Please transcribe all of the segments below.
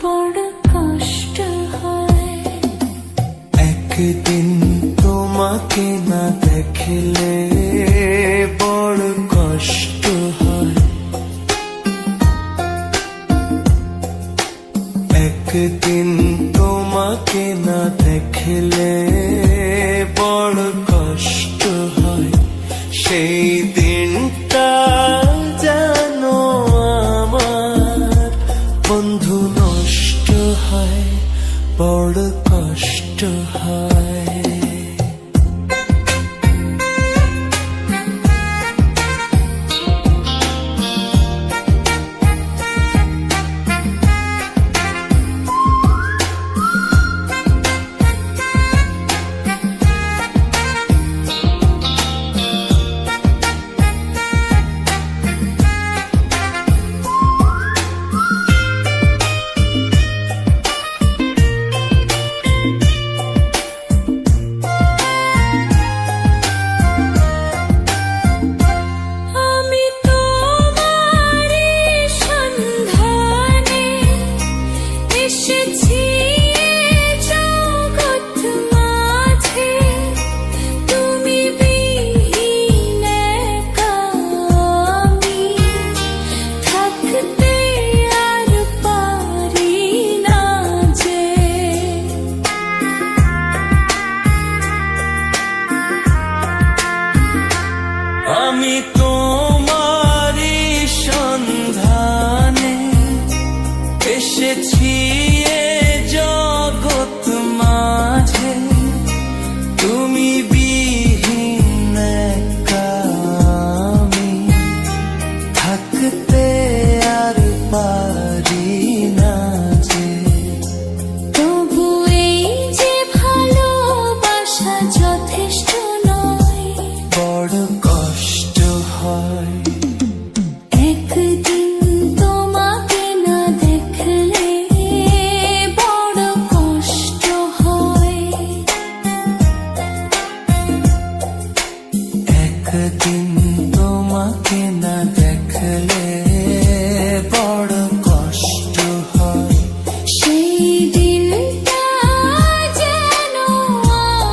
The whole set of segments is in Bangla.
বড় কষ্ট হয়। একদিন তোমাকে না দেখলে বড় কষ্ট হয়। একদিন তোমাকে না দেখলে বড় কষ্ট হয়। সেই দিনটা যেন আমার বন্ধু নষ্ট হয়, বড় কষ্ট হয়। আমি তোমারই সন্ধানে এসেছি এ জগৎ মাঝে, তুমি বিহীন একা আমি থাকতে আর পারি না যে। তবু এই যে ভালোবাসা যথেষ্ট নয়, বড় কষ্ট হয়। একদিন তোমাকে না দেখলে বড় কষ্ট হয়। একদিন তোমাকে না দেখলে বড় কষ্ট হয়। সেই দিনটা যেন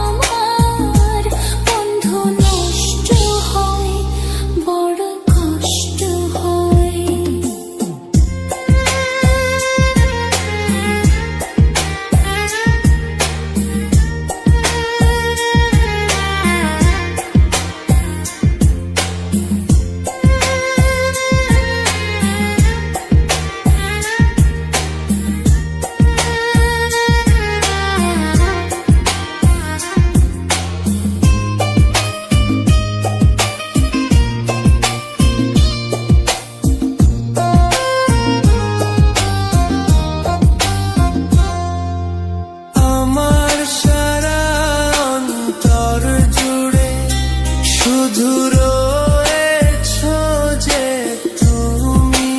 আমার বন্ধু নষ্ট হয়, বড় কষ্ট হয়। আমার সারা অন্তর জুড়ে শুধু রয়েছো যে তুমি,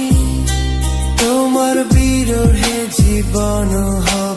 তোমার বিরহে জীবন হয়